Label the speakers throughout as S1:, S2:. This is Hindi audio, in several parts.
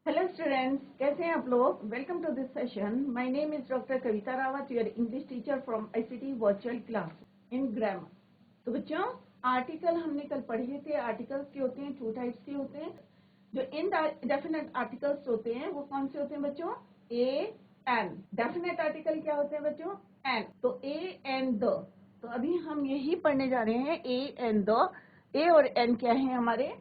S1: हेलो स्टूडेंट्स, कैसे हैं आप लोग। Welcome to this session. My name is doctor Kavita Rawat, your English teacher from ICT virtual class in grammar. तो बच्चों, आर्टिकल हमने कल पढ़े थे। आर्टिकल्स के होते हैं, टू टाइप्स के होते हैं। जो इनडेफिनेट आर्टिकल्स होते हैं वो कौन से होते हैं बच्चों? A N. डेफिनेट आर्टिकल क्या होते हैं बच्चों? एन। तो ए एन द। तो अभी हम यही पढ़ने जा रहे हैं, ए एन द। ए और एन क्या है हमारे?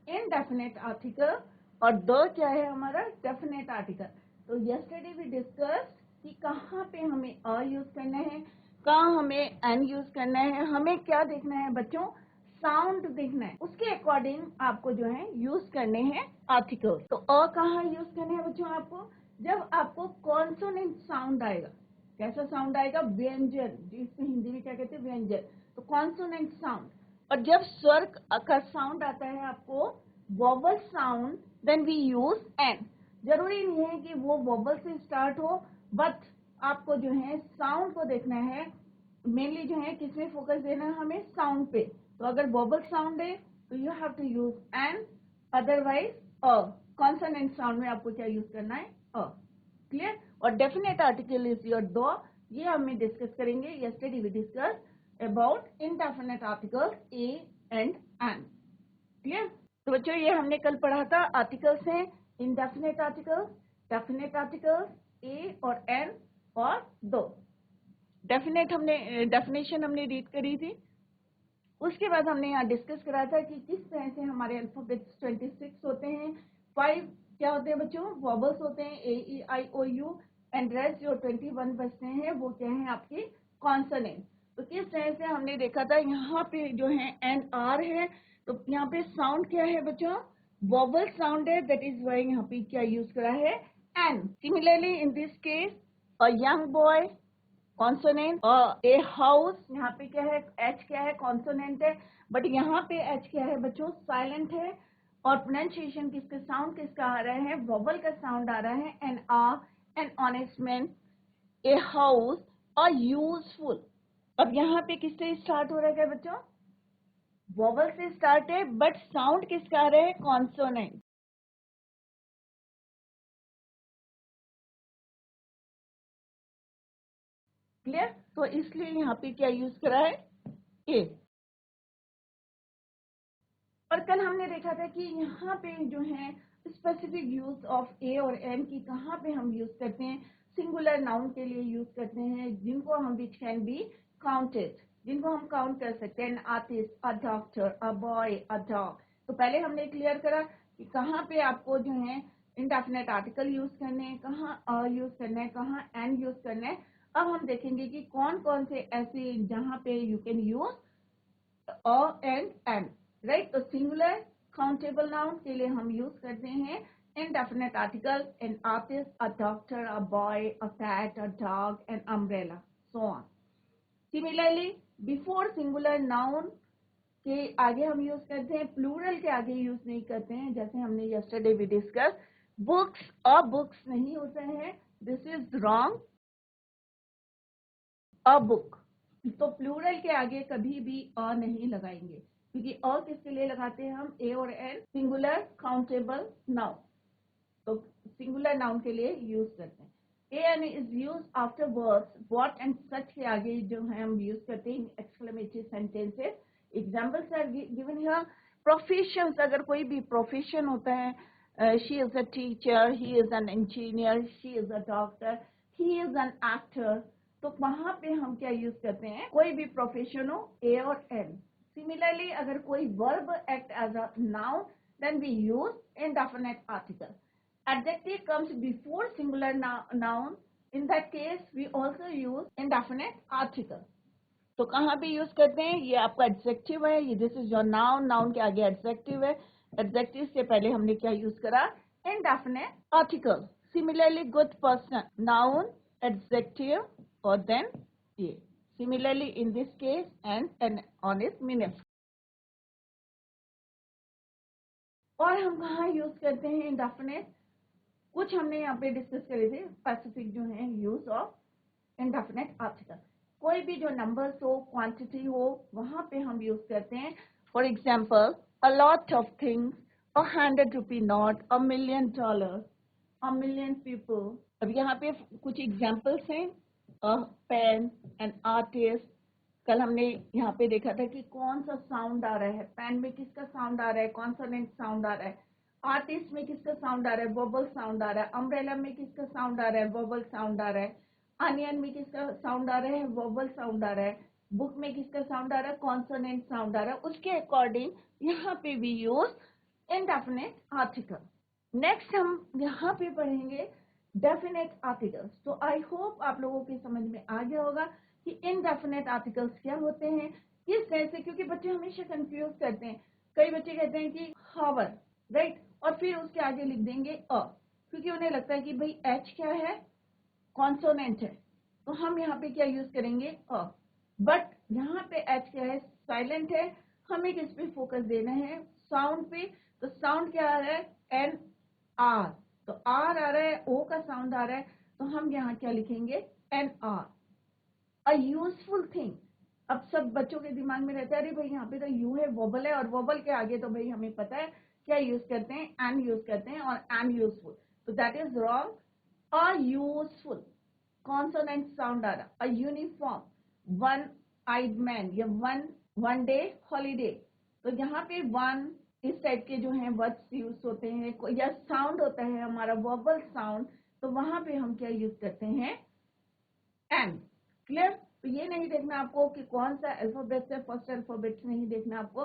S1: इनडेफिनेट आर्टिकल, और द क्या है हमारा? Definite article. तो यस्टरडे वी डिस्कस्ड कि कहाँ पे हमें अ यूज करना है, कहाँ हमें एन यूज करना है। हमें क्या देखना है बच्चों? साउंड देखना है। उसके अकॉर्डिंग आपको जो है यूज करने हैं आर्टिकल। तो अ कहाँ यूज करने हैं बच्चों आपको? जब आपको कॉन्सोनेंट साउंड आएगा। कैसा साउंड आएगा? व्यंजन, जिसको हिंदी में क्या कहते हैं? व्यंजन। तो कॉन्सोनेंट साउंड। और जब स्वर का साउंड आता है आपको, vowel sound, then we use an. जरूरी नहीं है कि वो वोवल से स्टार्ट हो, बट आपको जो है साउंड को देखना है। मेनली जो है किसमें फोकस देना है हमें? साउंड पे। तो अगर वोवल साउंड है तो you have to use an, otherwise a. Consonant sound में आपको क्या यूज करना है? अ। क्लियर? और डेफिनेट आर्टिकल इज योर दो। ये हमें डिस्कस करेंगे। Yesterday we discuss about indefinite articles a and an. Clear? तो बच्चों, ये हमने कल पढ़ा था। आर्टिकल्स हैं indefinite articles, definite articles, a और एन और दो। डेफिनेशन हमने रीड करी थी। उसके बाद हमने यहाँ डिस्कस करा था कि किस तरह से हमारे अल्फाबेट्स 26 होते हैं। 5 क्या होते हैं बच्चों? वॉबल्स होते हैं, ए ई आई ओ यू। एंड रेस्ट जो 21 बचते हैं वो क्या है? आपके कॉन्सोनेंट। तो किस तरह से हमने देखा था, यहाँ पे जो है एन आर है, तो यहाँ पे साउंड क्या है बच्चों? वॉबल साउंड है। दैट इज वाई यहाँ पे क्या यूज करा है? An. Similarly in this case, a young boy, consonant. A house, यहाँ पे क्या है? एच क्या है? कॉन्सोनेंट है। बट यहाँ पे एच क्या है बच्चों? साइलेंट है। और प्रोनाउंसिएशन किसका, साउंड किसका आ रहा है? वोवल का साउंड आ रहा है। An hour, an honest man, a house, और यूजफुल। अब यहाँ पे किससे स्टार्ट हो रहा है बच्चों? वोवल से स्टार्ट है, बट साउंड किसका आ रहा है? कॉन्सोनेंट। क्लियर? तो इसलिए यहाँ पे क्या यूज करा है? ए। और कल हमने देखा था कि यहाँ पे जो है स्पेसिफिक यूज ऑफ ए और एन की कहाँ पे हम यूज करते हैं? सिंगुलर नाउन के लिए यूज करते हैं, जिनको हम विच कैन बी काउंटेड, जिनको हम काउंट कर सकते हैं। An artist, a doctor, a boy, a dog. तो पहले हमने क्लियर करा कि कहाँ पे आपको जो है इंडेफिनेट आर्टिकल यूज करने हैं, कहाँ अ यूज करना है, कहाँ एन यूज करना है। अब हम देखेंगे कि कौन कौन से ऐसे जहाँ पे you can use a and an. Right? तो सिंगुलर काउंटेबल नाउन के लिए हम यूज करते हैं indefinite article: an artist, a doctor, a boy, a cat, a dog, an umbrella, so on. Similarly, before singular noun के आगे हम यूज करते हैं, प्लूरल के आगे यूज नहीं करते हैं। जैसे हमने यस्टरडे भी डिस्कस, बुक्स और बुक्स नहीं होते हैं। This is wrong. A book. तो प्लूरल के आगे कभी भी अ नहीं लगाएंगे, क्योंकि अ किसके लिए लगाते हैं हम? ए और एन, सिंगुलर काउंटेबल नाउन। तो सिंगुलर नाउन के लिए यूज करते हैं। A an is use after words what and such के आगे जो है हम यूज करते हैं exclamatory sentences. Examples are given here. Professions, अगर कोई भी प्रोफेशन होता है, she is a teacher, he is an engineer, she is a doctor, he is an actor. तो वहां पे हम क्या यूज करते हैं? कोई भी प्रोफेशन हो, ए और एन। सिमिलरली, अगर कोई verb act as a noun, then we use indefinite article. Adjective comes before singular noun. In that case, we also use indefinite article. तो कहाँ पे यूज करते हैं? ये आपका एडजेक्टिव है, ये this is your noun, noun के आगे एडजेक्टिव है। एडजेक्टिव से पहले हमने क्या यूज करा? indefinite article. Similarly, good person, noun, adjective, और then ये. Similarly, in this case, and on its meaning. और हम कहाँ यूज करते हैं इंडेफिनेट? कुछ हमने यहाँ पे डिस्कस करे थे, स्पेसिफिक जो है यूज ऑफ इंडेफिनेट आर्टिकल। कोई भी जो नंबर्स हो, क्वांटिटी हो, वहां पे हम यूज करते हैं। For example, a lot of things, $100 note, $1 million, a million people. अब यहाँ पे कुछ एग्जाम्पल्स हैं, a pen, an artist. कल हमने यहाँ पे देखा था कि कौन सा साउंड आ रहा है, पेन में किसका साउंड आ रहा है, कॉन्सोनेंट साउंड आ रहा है, आर्टिस्ट में किसका साउंड आ रहा है, वोबल साउंड आ रहा है, अम्ब्रेला में किसका साउंड आ रहा है, वोबल साउंड आ रहा है, अनियन में किसका साउंड आ रहा है, वोबल साउंड आ रहा है, बुक में किसका साउंड आ रहा है, कॉन्सोनेंट साउंड आ रहा है। उसके अकॉर्डिंग यहाँ पे भी यूज इनडेफिनेट आर्टिकल। नेक्स्ट हम यहाँ पे पढ़ेंगे डेफिनेट आर्टिकल्स। तो आई होप आप लोगों के समझ में आ गया होगा कि इनडेफिनेट आर्टिकल्स क्या होते हैं, किस तरह से, क्योंकि बच्चे हमेशा कंफ्यूज करते हैं। कई बच्चे कहते हैं कि हावर, राइट, और फिर उसके आगे लिख देंगे अ, क्योंकि उन्हें लगता है कि भाई एच क्या है, कॉन्सोनेंट है, तो हम यहाँ पे क्या यूज करेंगे अ। बट यहाँ पे एच क्या है, साइलेंट है, हमें किस पे फोकस देना है, साउंड पे। तो साउंड क्या आ रहा है, एन आर, तो आर आ रहा है, ओ का साउंड आ रहा है, तो हम यहाँ क्या लिखेंगे, an hour. A useful thing, अब सब बच्चों के दिमाग में रहता है अरे भाई यहाँ पे तो यू है, वोबल है, और वोबल के आगे तो भाई हमें पता है क्या यूज करते हैं, एन यूज करते हैं, और एन यूजफुल, तो that is wrong. A useful, consonant sound आ रहा, a uniform, one eyed man, या वन डे हॉलीडे, तो यहाँ पे वन इस टाइप के जो है वर्ड्स यूज होते हैं, या साउंड होता है हमारा वोबल साउंड, तो वहां पे हम क्या यूज करते हैं, एन। क्लियर? तो ये नहीं देखना आपको कि कौन सा अल्फाबेट है, फर्स्ट अल्फाबेट नहीं देखना आपको,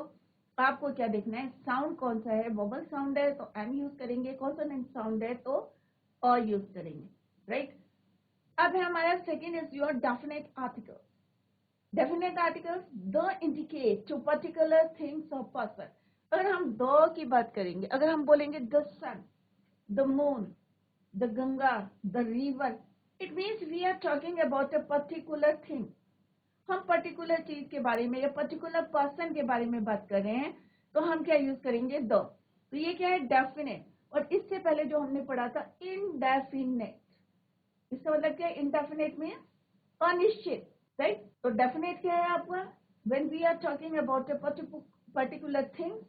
S1: आपको क्या देखना है, साउंड कौन सा है, वोबल साउंड है तो एन यूज करेंगे, कॉन्सोनेंट साउंड है तो अ यूज करेंगे, राइट। अब है हमारा second is your definite article. Definite articles the indicate to particular things और पर्सन। अगर हम द की बात करेंगे, अगर हम बोलेंगे the sun, the moon, the Ganga, the river, it means we are talking about a particular thing. हम पर्टिकुलर चीज के बारे में या पर्टिकुलर पर्सन के बारे में बात कर रहे हैं, तो हम क्या यूज करेंगे, द। तो ये क्या है, डेफिनेट। और इससे पहले जो हमने पढ़ा था इनडेफिनेट, इसका मतलब क्या है, इनडेफिनेट में अनिश्चित, राइट। तो डेफिनेट क्या है आपका, when we are talking about a particular thing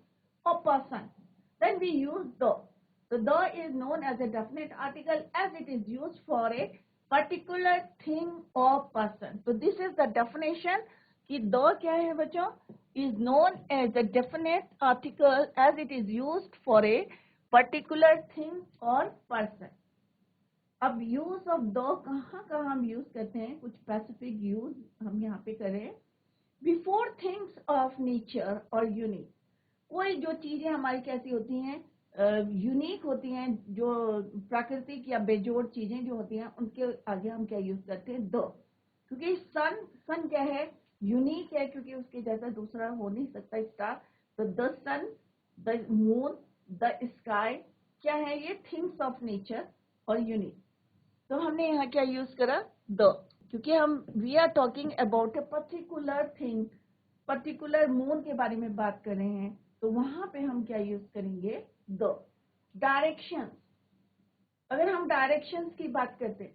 S1: or person, then we use the. So the is known as a definite article as it is used for a particular thing or person. So this is the definition कि the क्या है बच्चों, is known as a definite article as it is used for a particular thing or person. अब यूज ऑफ द कहाँ हम यूज करते हैं, कुछ स्पेसिफिक यूज हम यहाँ पे करें। बिफोर थिंग्स ऑफ नेचर और यूनिक, कोई जो चीजें हमारी कैसी होती हैं, यूनिक होती हैं, जो प्राकृतिक या बेजोड़ चीजें जो होती हैं, उनके आगे हम क्या यूज करते हैं, द। क्योंकि सन क्या है, यूनिक है, क्योंकि उसके जैसा दूसरा हो नहीं सकता स्टार। तो the sun, the moon, the sky क्या है, ये थिंग्स ऑफ नेचर और यूनिक। तो हमने यहाँ क्या यूज करा, द, क्योंकि हम we are talking about a particular thing, particular moon के बारे में बात कर रहे हैं, तो वहां पे हम क्या यूज करेंगे, द। डायरेक्शन, अगर हम डायरेक्शंस की बात करते हैं,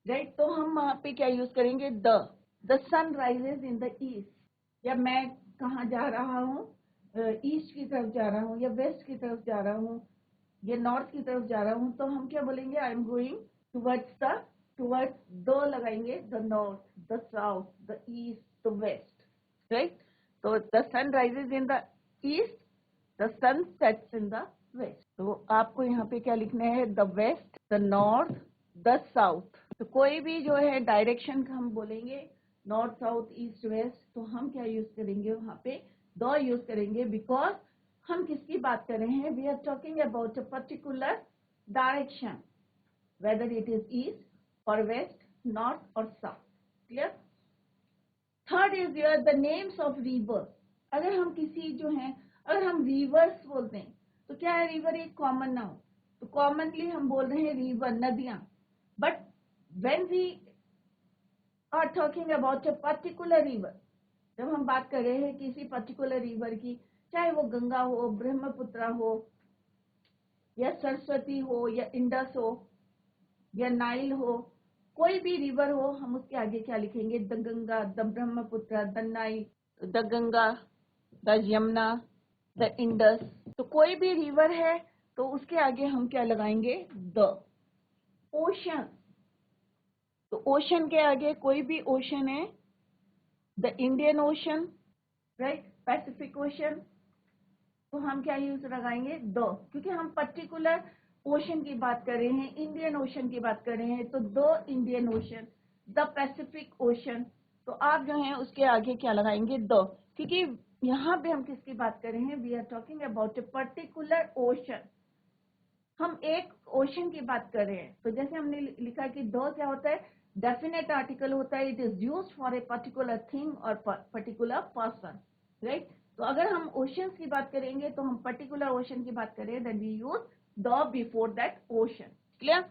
S1: राइट, तो हम वहां पे क्या यूज करेंगे, the sun rises in the east, या मैं कहाँ जा रहा हूँ, ईस्ट की तरफ जा रहा हूँ, या वेस्ट की तरफ जा रहा हूँ, या नॉर्थ की तरफ जा रहा हूँ, तो हम क्या बोलेंगे, I am going towards the लगाएंगे, the north, the south, the east, the west, right. तो the sun rises in the east, the sun sets in the west. तो आपको यहाँ पे क्या लिखना है, the west, the north, the south. तो कोई भी जो है डायरेक्शन हम बोलेंगे, नॉर्थ, साउथ, ईस्ट, वेस्ट, तो हम क्या यूज करेंगे, वहां पे द यूज करेंगे, बिकॉज हम किसकी बात कर रहे हैं, we are talking about a particular direction, whether it is east और वेस्ट, नॉर्थ और south. Clear? Third is your the names of river. अगर हम किसी जो है, अगर हम रिवर्स बोलते हैं, तो क्या है, रिवर एक कॉमन नाउन, तो कॉमनली हम बोल रहे हैं रिवर, नदियां। But when we are talking about a particular river, जब हम बात कर रहे हैं किसी पर्टिकुलर रिवर की, चाहे वो गंगा हो, ब्रह्मपुत्र हो, या सरस्वती हो, या इंडस हो, या नाइल हो, कोई भी रिवर हो, हम उसके आगे क्या लिखेंगे, the Ganga, the Brahmaputra, the Nile, the Ganga, the Yamuna, the Indus. तो कोई भी रिवर है तो उसके आगे हम क्या लगाएंगे, द। ओशन, तो ओशन के आगे कोई भी ओशन है, the Indian ocean, right, Pacific ocean, तो हम क्या यूज लगाएंगे, द, क्योंकि हम पर्टिकुलर ओशन की बात कर रहे हैं, इंडियन ओशन की बात कर रहे हैं, तो the Indian Ocean, the Pacific ocean, तो आप जो है उसके आगे क्या लगाएंगे, द, क्योंकि यहाँ पे हम किसकी बात कर रहे हैं, we are talking about a particular ocean, हम एक ओशन की बात कर रहे हैं। तो जैसे हमने लिखा कि द क्या होता है, डेफिनेट आर्टिकल होता है, it is used for a particular thing और पर्टिकुलर पर्सन, राइट। तो अगर हम ओशंस की बात करेंगे तो हम पर्टिकुलर ओशन की बात करें, then we use the before that ocean, clear.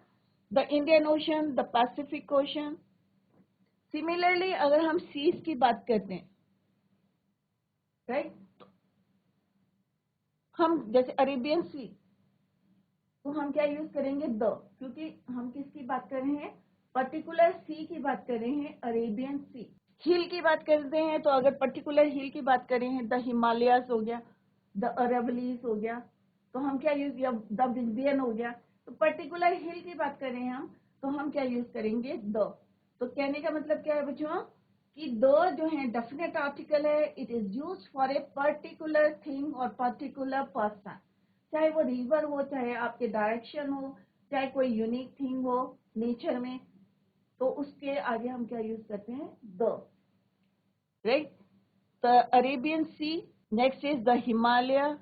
S1: The Indian Ocean, the Pacific Ocean. Similarly अगर हम सीज की बात करते हैं, राइट, तो हम जैसे अरेबियन सी, तो हम क्या यूज करेंगे, द, क्योंकि हम किसकी बात कर रहे हैं, पर्टिकुलर सी की बात कर रहे हैं, अरेबियन सी। हिल की बात करते हैं तो अगर पर्टिकुलर हिल की बात कर रहे हैं, द हिमालयास हो गया, द अरेवलीज हो गया, तो हम क्या यूज, या द विंध्यन हो गया, तो पर्टिकुलर हिल की बात कर रहे हैं हम, तो हम क्या यूज करेंगे, द। तो कहने का मतलब क्या है बच्चों, कि द जो है डेफिनेट आर्टिकल है, it is used for a particular thing और पर्टिकुलर पर्सन, चाहे वो रिवर हो, चाहे आपके डायरेक्शन हो, चाहे कोई यूनिक थिंग हो नेचर में, तो उसके आगे हम क्या यूज करते हैं, the, right. The Arabian Sea, next is the Himalaya,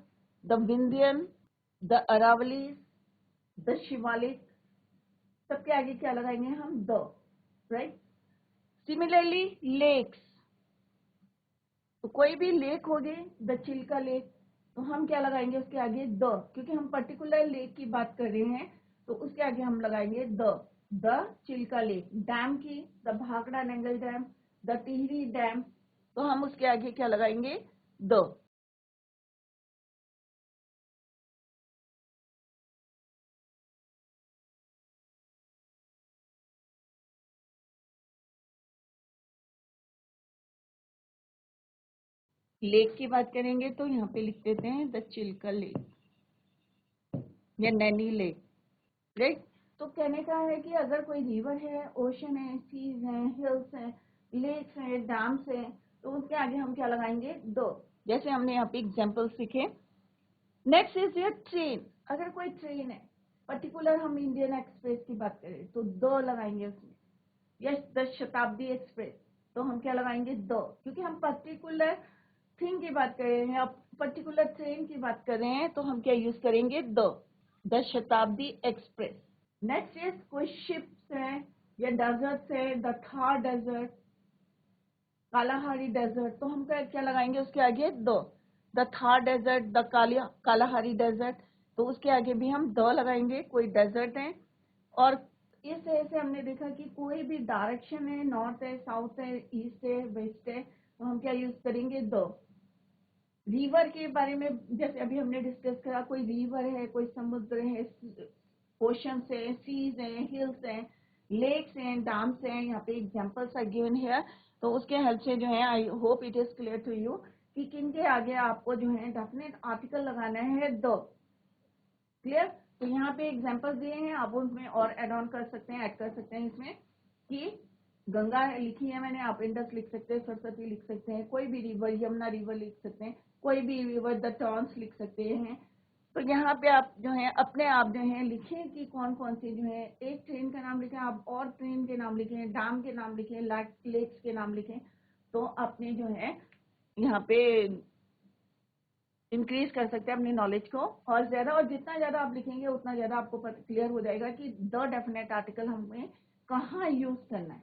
S1: the Vindhyan, the Aravallis, the Shivalik, सबके आगे क्या लगाएंगे हम, द, राइट। सिमिलरली लेक्स, तो कोई भी लेक हो गई, द चिल्का लेक, तो हम क्या लगाएंगे उसके आगे, द, क्योंकि हम पर्टिकुलर लेक की बात कर रहे हैं, तो उसके आगे हम लगाएंगे द चिल्का लेक। डैम की, the Bhakra Nangal dam, the Tehri dam, तो हम उसके आगे क्या लगाएंगे, द। लेक की बात करेंगे तो यहाँ पे लिख देते हैं द चिल्का लेक या नैनी लेक, राइट। तो कहने का है कि अगर कोई रिवर है, ओशन है, सीज है, हिल्स है, लेक्स है, डैम्स है, तो उसके आगे हम क्या लगाएंगे, दो, जैसे हमने यहाँ पे एग्जाम्पल सीखे। नेक्स्ट इज योर ट्रेन, अगर कोई ट्रेन है, पर्टिकुलर हम इंडियन एक्सप्रेस की बात करें तो दो लगाएंगे उसमें, या द शताब्दी एक्सप्रेस, तो हम क्या लगाएंगे, दो, क्योंकि हम पर्टिकुलर थिंग की बात कर रहे हैं, अब पर्टिकुलर ट्रेन की बात कर रहे हैं, तो हम क्या यूज करेंगे, the Shatabdi Express. Next is कोई शिप्स है या डेजर्ट है, the Thar desert, Kalahari desert, तो हम क्या लगाएंगे उसके आगे, the Thar desert, the Kalahari desert, तो उसके आगे भी हम द लगाएंगे, कोई डेजर्ट है। और इस तरह से हमने देखा कि कोई भी डायरेक्शन है, नॉर्थ है, साउथ है, ईस्ट है, वेस्ट है, तो हम क्या यूज करेंगे, द। रिवर के बारे में जैसे अभी हमने डिस्कस करा, कोई रिवर है, कोई समुद्र है, ओशन है, सीज है, हिल्स है, लेक्स हैं, डैम्स हैं, यहाँ पे एग्जांपल्स आर गिवन हियर, तो उसके हेल्प से जो है I hope it is clear to you कि किन के आगे आपको जो है डेफिनेट आर्टिकल लगाना है, द, क्लियर। तो यहाँ पे एग्जांपल दिए हैं, आप उनमें और एड ऑन कर सकते हैं, ऐड कर सकते हैं इसमें, कि गंगा लिखी है मैंने, आप इंडस लिख सकते हैं, सरस्वती लिख सकते हैं, कोई भी रिवर, यमुना रिवर लिख सकते हैं, कोई भी रिवर, द टॉन्स लिख सकते हैं। तो यहाँ पे आप जो है अपने आप जो है लिखें कि कौन कौन सी जो है, एक ट्रेन का नाम लिखें आप, और ट्रेन के नाम लिखें, डैम के नाम लिखें, लेक्स के नाम लिखें, तो अपने जो है यहाँ पे इंक्रीज कर सकते हैं अपनी नॉलेज को और ज्यादा, और जितना ज्यादा आप लिखेंगे उतना ज्यादा आपको क्लियर हो जाएगा कि द डेफिनेट आर्टिकल हमें कहाँ यूज करना है।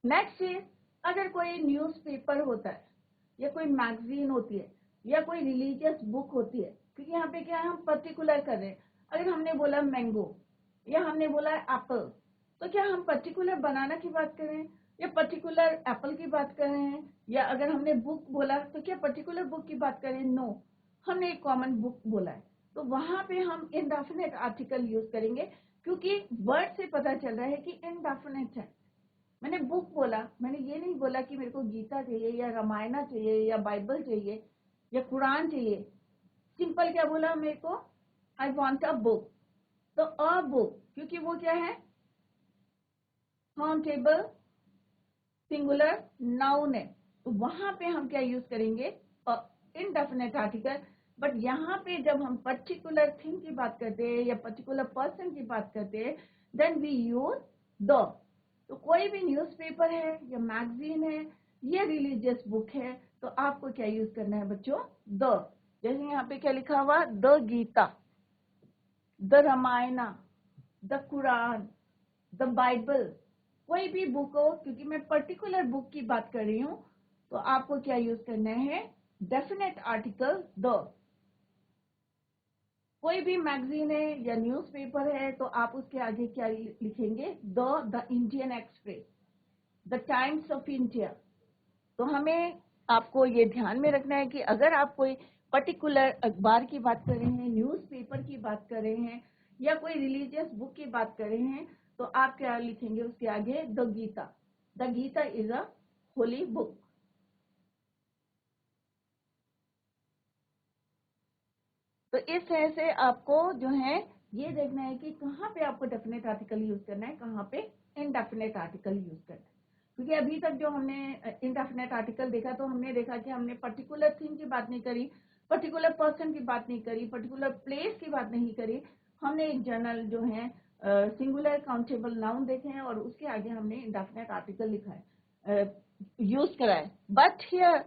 S1: नेक्स्ट इज, अगर कोई न्यूज़पेपर होता है या कोई मैगजीन होती है या कोई रिलीजियस बुक होती है, क्योंकि यहाँ पे क्या है, हम पर्टिकुलर कर रहे हैं, अगर हमने बोला मैंगो या हमने बोला एप्पल, तो क्या हम पर्टिकुलर बनाना की बात कर रहे हैं या पर्टिकुलर एप्पल की बात कर रहे हैं, या अगर हमने बुक बोला तो क्या पर्टिकुलर बुक की बात कर रहे हैं, नो, हमने एक कॉमन बुक बोला है, तो वहां पे हम इनडेफिनेट आर्टिकल यूज करेंगे, क्योंकि वर्ड से पता चल रहा है कि इनडेफिनेट है। मैंने बुक बोला, मैंने ये नहीं बोला कि मेरे को गीता चाहिए या रामायणा चाहिए या बाइबल चाहिए या कुरान चाहिए, सिंपल क्या बोला मेरे को, आई वॉन्ट अ बुक, तो अ बुक क्योंकि वो क्या है, काउंटेबल सिंगुलर नाउन है, तो वहां पे हम क्या यूज करेंगे, इनडेफिनेट आर्टिकल। बट यहाँ पे जब हम पर्टिकुलर थिंग की बात करते हैं या पर्टिकुलर पर्सन की बात करते हैं, देन वी यूज द। तो कोई भी न्यूज़पेपर है या मैगजीन है या रिलीजियस बुक है, तो आपको क्या यूज करना है बच्चों, द। जैसे यहाँ पे क्या लिखा हुआ, the Gita, the Ramayana, the Quran, the Bible, कोई भी बुक हो, क्योंकि मैं पर्टिकुलर बुक की बात कर रही हूँ, तो आपको क्या यूज करना है, डेफिनेट आर्टिकल द। कोई भी मैगजीन है या न्यूज़पेपर है, तो आप उसके आगे क्या लिखेंगे, the Indian express, the times of India. तो हमें आपको ये ध्यान में रखना है कि अगर आप कोई पर्टिकुलर अखबार की बात कर रहे हैं, न्यूज़पेपर की बात कर रहे हैं या कोई रिलीजियस बुक की बात कर रहे हैं, तो आप क्या लिखेंगे उसके आगे, the Gita. The Gita is a holy book. तो इस तरह से आपको जो है ये देखना है कि कहाँ पे आपको डेफिनेट आर्टिकल यूज करना है, कहाँ पे इनडेफिनेट आर्टिकल यूज करना है। क्योंकि अभी तक जो हमने इनडेफिनेट आर्टिकल देखा, तो हमने देखा कि हमने पर्टिकुलर थिंग की बात नहीं करी, पर्टिकुलर पर्सन की बात नहीं करी, पर्टिकुलर प्लेस की बात नहीं करी। हमने एक जनरल जो है सिंगुलर काउंटेबल नाउन देखे हैं और उसके आगे हमने इनडेफिनेट आर्टिकल लिखा है, यूज करा है। बट हियर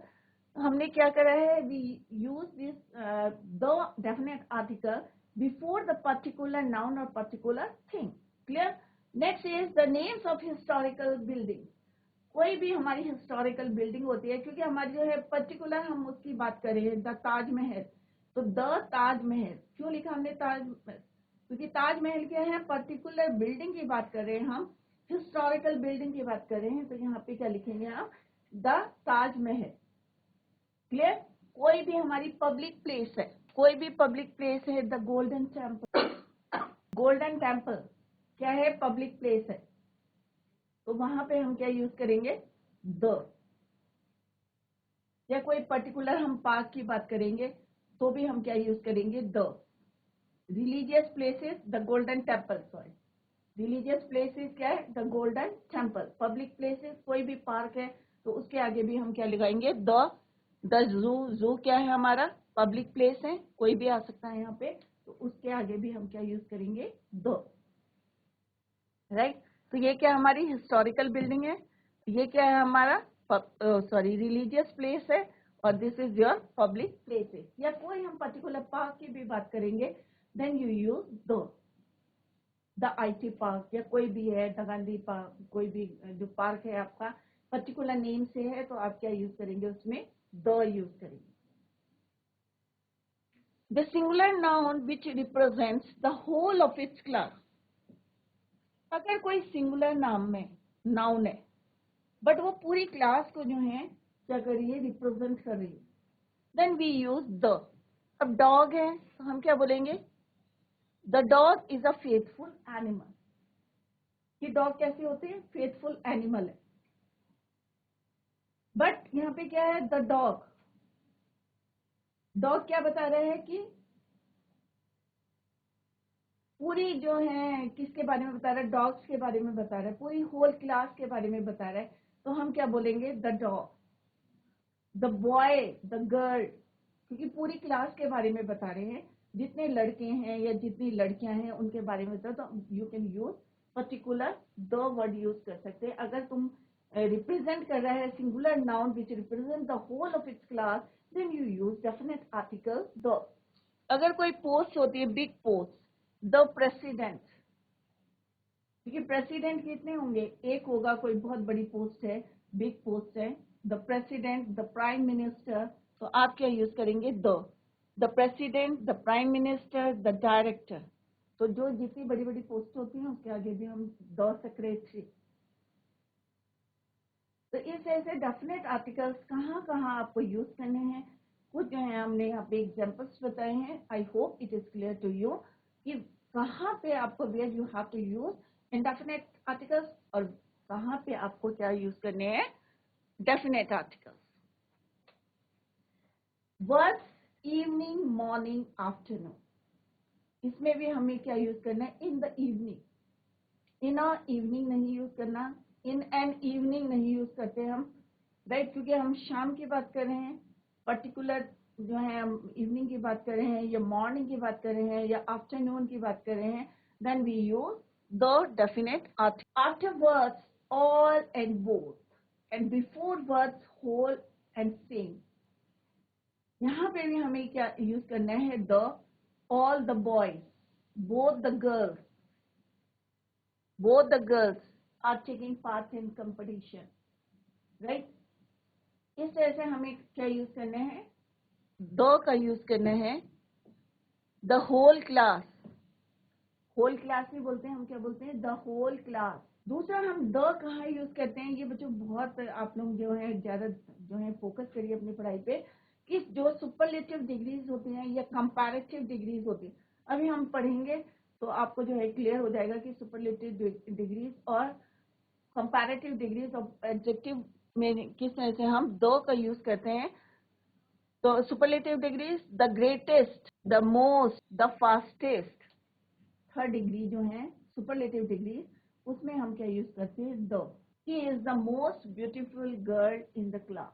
S1: हमने क्या करा है, we use this the definite article before the particular noun और particular thing. Clear. Next is the names of historical building. कोई भी हमारी हिस्टोरिकल बिल्डिंग होती है, क्योंकि हमारी जो है पर्टिकुलर हम उसकी बात कर रहे हैं, द ताजमहल, तो द ताजमहल क्यों लिखा हमने ताज, क्योंकि ताजमहल क्या है, पर्टिकुलर बिल्डिंग की बात कर रहे हैं, हम हिस्टोरिकल बिल्डिंग की बात कर रहे हैं, तो यहाँ पे क्या लिखेंगे आप, द ताजमहल। क्लियर। कोई भी हमारी पब्लिक प्लेस है, कोई भी पब्लिक प्लेस है, the golden temple, golden temple क्या है, पब्लिक प्लेस है, तो वहां पे हम क्या यूज करेंगे, द। या कोई पर्टिकुलर हम पार्क की बात करेंगे, तो भी हम क्या यूज करेंगे, the. Religious places, the golden temple, sorry, religious places क्या है, the golden temple. Public places कोई भी पार्क है, तो उसके आगे भी हम क्या लगाएंगे, द जू। जू क्या है हमारा, पब्लिक प्लेस है, कोई भी आ सकता है यहाँ पे, तो उसके आगे भी हम क्या यूज करेंगे, द। राइट। तो ये क्या हमारी हिस्टोरिकल बिल्डिंग है, ये क्या है हमारा, सॉरी, रिलीजियस प्लेस है, और this is your public places. या कोई हम पर्टिकुलर पार्क की भी बात करेंगे, then you use the IT park, या कोई भी है, द गांधी पार्क, कोई भी जो पार्क है आपका पर्टिकुलर नेम से है, तो आप क्या यूज करेंगे, उसमें द यूज करेंगे। The singular noun which represents the whole of its class. अगर कोई सिंगुलर नाम में नाउन है, बट वो पूरी क्लास को जो है क्या कर रही है, रिप्रेजेंट कर रही है, देन वी यूज द। अब डॉग है, तो हम क्या बोलेंगे, the dog is a faithful animal. कि डॉग कैसे होते हैं, फेथफुल एनिमल है। बट यहाँ पे क्या है, द डॉग, डॉग क्या बता रहे हैं कि पूरी जो है किसके बारे में बता रहा है, डॉग्स के बारे में बता रहा है, पूरी होल क्लास के बारे में बता रहा है, तो हम क्या बोलेंगे, the dog. The boy, the girl, क्योंकि पूरी क्लास के बारे में बता रहे हैं, जितने लड़के हैं या जितनी लड़कियां हैं उनके बारे में बता, तो you can use particular the word use कर सकते हैं। अगर तुम रिप्रेजेंट कर रहा है singular noun which represent the whole of its class, then you use definite article the. अगर कोई पोस्ट होती है, बिग पोस्ट, द प्रेसिडेंट, क्योंकि प्रेसिडेंट कितने होंगे, एक होगा, कोई बहुत बड़ी पोस्ट है, बिग पोस्ट है, the president, the prime minister, तो आप क्या यूज करेंगे, the president, the prime minister, the director. तो जो जितनी बड़ी बड़ी पोस्ट होती हैं उसके आगे भी हम द सेक्रेटरी। तो इस ऐसे डेफिनेट आर्टिकल्स कहाँ कहाँ आपको यूज करने हैं, कुछ जो है हमने यहाँ पे एग्जांपल्स बताए हैं। I hope it is clear to you कि कहाँ पे आपको where you have to use indefinite articles और कहाँ पे आपको क्या यूज करने हैं, definite articles. Words evening, morning, afternoon, इसमें भी हमें क्या यूज करना है, in the evening, in a evening नहीं यूज करना, इन एन इवनिंग नहीं यूज करते हम, राइट, क्योंकि हम शाम की बात कर रहे हैं, पर्टिकुलर जो है हम इवनिंग की बात कर रहे हैं या मॉर्निंग की बात कर रहे हैं या आफ्टरनून की बात कर रहे हैं, then we use the definite article after words all and both and before words whole and same. यहाँ पे भी हमें क्या यूज करना है, the, all the boys, both the girls, both the girls are taking part in competition, right? इस तरह से हमें क्या यूज करना है, द का यूज करना है, the whole class, whole class भी बोलते हैं, हम क्या बोलते हैं, द होल क्लास। दूसरा हम द कहाँ यूज करते हैं, ये बच्चों बहुत आप लोग जो है ज्यादा जो है फोकस करिए अपनी पढ़ाई पे, कि जो सुपरलेटिव डिग्रीज होती हैं या कंपैरेटिव डिग्रीज होती है, अभी हम पढ़ेंगे तो आपको जो है क्लियर हो जाएगा कि सुपरलेटिव डिग्रीज और कंपैरेटिव डिग्रीज ऑफ एडजेक्टिव में किस तरह से हम दो का यूज करते हैं। तो superlative degrees, the greatest, the most, the fastest, third degree जो है सुपरलेटिव डिग्री, उसमें हम क्या यूज करते हैं, the. She is the most beautiful girl in the class.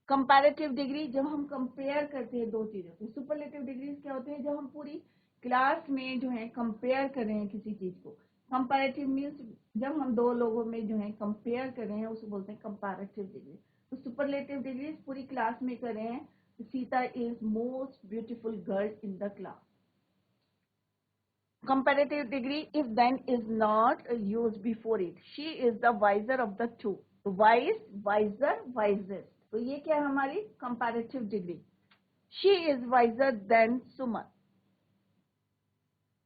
S1: Comparative degree, जब हम कंपेयर करते हैं दो चीजों को। सुपरलेटिव डिग्रीज क्या होते हैं, जब हम पूरी क्लास में जो है कंपेयर कर रहे हैं किसी चीज को। कंपैरेटिव मीन्स जब हम दो लोगों में जो है कंपेयर कर रहे हैं, उसको बोलते हैं कंपैरेटिव डिग्री। तो सुपरलेटिव डिग्रीज पूरी क्लास में कर रहे हैं, Sita is most beautiful girl in the class. Comparative degree, if then is not used before it. She is the wiser of the two. तो wise, wiser, wisest. तो ये क्या है हमारी comparative degree. She is wiser than Suman.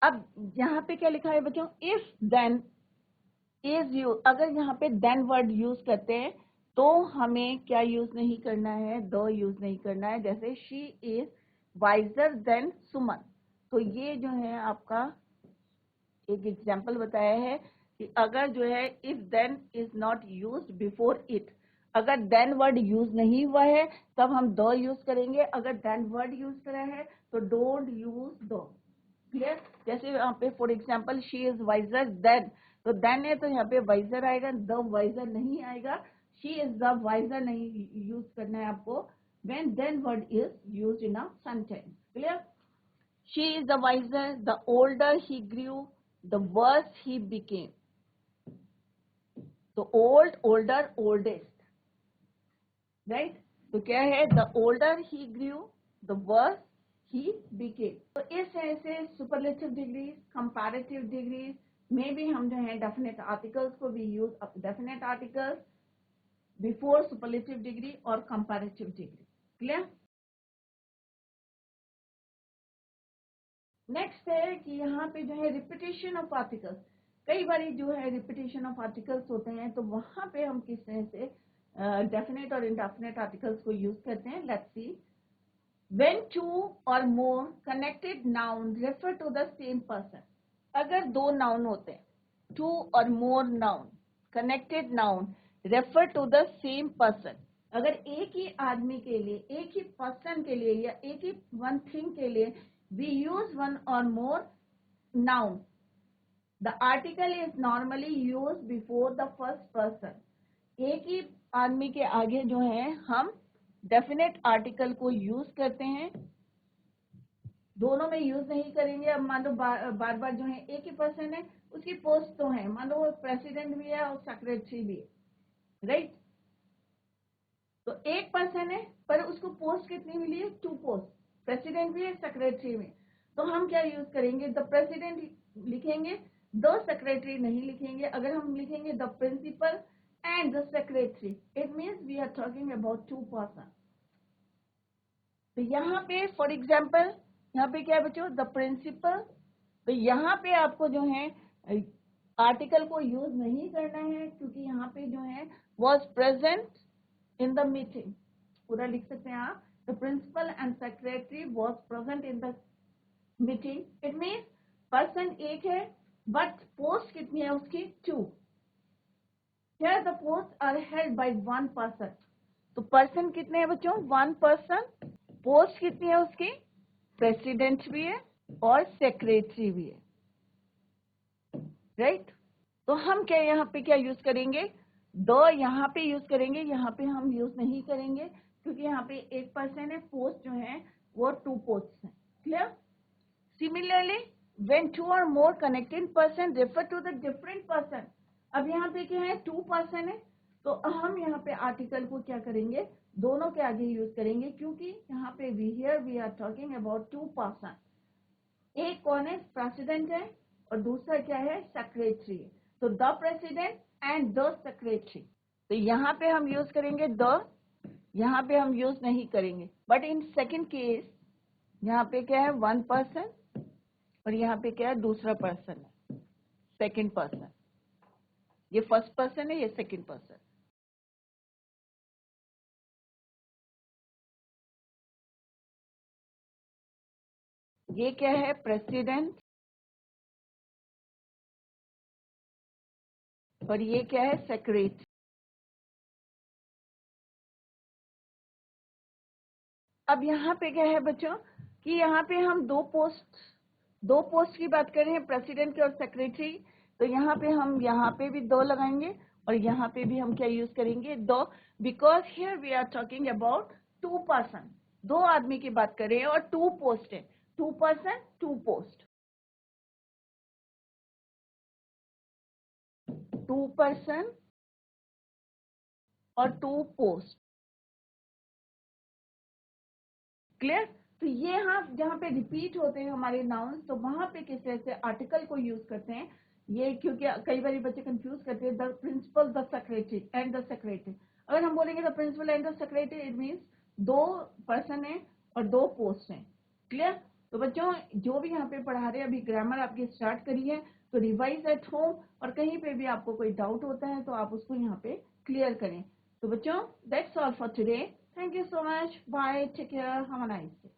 S1: अब यहाँ पे क्या लिखा है बच्चों, if then is you, अगर यहाँ पे then word यूज करते हैं तो हमें क्या यूज नहीं करना है, the यूज नहीं करना है। जैसे she is wiser than Suman, तो ये जो है आपका एक एग्जाम्पल बताया है कि अगर जो है if then is not used before it, अगर देन वर्ड यूज नहीं हुआ है तब हम द यूज करेंगे, अगर देन वर्ड यूज करा है तो डोंट यूज द। क्लियर? जैसे यहाँ पे for example she is visor then, तो देन है तो यहाँ पे वाइजर आएगा, द वाइजर नहीं आएगा। शी इज द वाइजर नहीं यूज करना है आपको when then word is used in a sentence. Clear? She is the wiser, the older he grew, the worse he became. तो old, older, oldest, right? तो क्या है, the older he grew, the worse he became. तो इस तरह से superlative degrees, comparative degrees में भी हम जो है definite articles को भी use definite articles before superlative degree और comparative degree. Clear? नेक्स्ट है कि यहाँ पे जो है रिपीटेशन ऑफ आर्टिकल्स, कई बार जो है रिपीटेशन ऑफ आर्टिकल्स होते हैं, तो वहां पे हम किस तरह से डेफिनेट और इनडेफिनेट आर्टिकल्स को यूज करते हैं। Let's see, when two or more connected noun refer to the same person. अगर दो नाउन होते हैं, two or more noun connected noun refer to the same person, अगर एक ही आदमी के लिए, एक ही पर्सन के लिए या एक ही वन थिंग के लिए we use one or more noun, the article is normally used before the first person. एक ही आदमी के आगे जो है हम definite article को यूज करते हैं, दोनों में यूज नहीं करेंगे। अब मान लो बार बार जो है एक ही पर्सन है, उसकी पोस्ट तो है, मान लो वो प्रेसिडेंट भी है और सेक्रेटरी भी है, राइट? तो एक पर्सन है पर उसको पोस्ट कितनी मिली है, 2 पोस्ट, प्रेसिडेंट भी है सेक्रेटरी में। तो हम क्या यूज करेंगे, द प्रेसिडेंट लिखेंगे, द सेक्रेटरी नहीं लिखेंगे। अगर हम लिखेंगे the principal and the secretary, it means we are talking about 2 person. तो यहाँ पे फॉर एग्जाम्पल यहाँ पे क्या है बच्चों, द प्रिंसिपल, तो यहाँ पे आपको जो है आर्टिकल को यूज नहीं करना है, क्योंकि यहाँ पे जो है was present in the meeting, पूरा लिख सकते हैं आप, the principal and secretary was present in the meeting. It means person एक है बट पोस्ट कितनी है उसकी, 2। Here the posts are held by 1 person. तो पर्सन कितने हैं बच्चों, 1 पर्सन। पोस्ट कितनी है उसकी, प्रेसिडेंट भी है और सेक्रेटरी भी है, राइट। तो हम क्या यहाँ पे क्या यूज करेंगे, द यहाँ पे यूज करेंगे, यहाँ पे हम यूज नहीं करेंगे क्योंकि यहाँ पे एक पर्सन है, पोस्ट जो है वो 2 पोस्ट है। Clear. Similarly when 2 or more connected person refer to the different person, अब यहाँ पे क्या है 2 पर्सन है, तो हम यहाँ पे आर्टिकल को क्या करेंगे, दोनों के आगे यूज करेंगे क्योंकि यहाँ पे we are talking about 2 person. एक कौन है, प्रेसिडेंट है, और दूसरा क्या है, सेक्रेटरी है। तो the president and the secretary, तो यहाँ पे हम यूज करेंगे द, यहाँ पे हम यूज नहीं करेंगे। बट इन सेकंड केस यहाँ पे क्या है 1 पर्सन और यहाँ पे क्या है दूसरा पर्सन है, सेकंड पर्सन। ये फर्स्ट पर्सन है, ये सेकंड पर्सन। ये क्या है, प्रेसिडेंट, और ये क्या है, सेक्रेटरी। अब यहाँ पे क्या है बच्चों कि यहाँ पे हम दो पोस्ट की बात कर रहे हैं, प्रेसिडेंट की और सेक्रेटरी। तो यहाँ पे हम यहाँ पे भी 2 लगाएंगे और यहाँ पे भी हम क्या यूज करेंगे, 2, because here we are talking about 2 person, 2 आदमी की बात कर रहे हैं और 2 पोस्ट है, 2 पर्सन 2 पोस्ट, 2 पर्सन और 2 पोस्ट। क्लियर। तो ये हाँ जहाँ पे रिपीट होते हैं हमारे नाउन्स, तो वहां पे किस तरह से आर्टिकल को यूज करते हैं, ये क्योंकि कई बार बच्चे कंफ्यूज करते हैं, the principal, the secretary and the secretary. अगर हम बोलेंगे the principal and the secretary, it means 2 person है और 2 पोस्ट हैं। क्लियर। तो बच्चों जो भी यहाँ पे पढ़ा रहे हैं, अभी ग्रामर आपकी स्टार्ट करी है, तो रिवाइज एट होम, और कहीं पे भी आपको कोई डाउट होता है तो आप उसको यहाँ पे क्लियर करें। तो बच्चों that's all for today. Thank you so much. Bye. Take care. Have a nice day.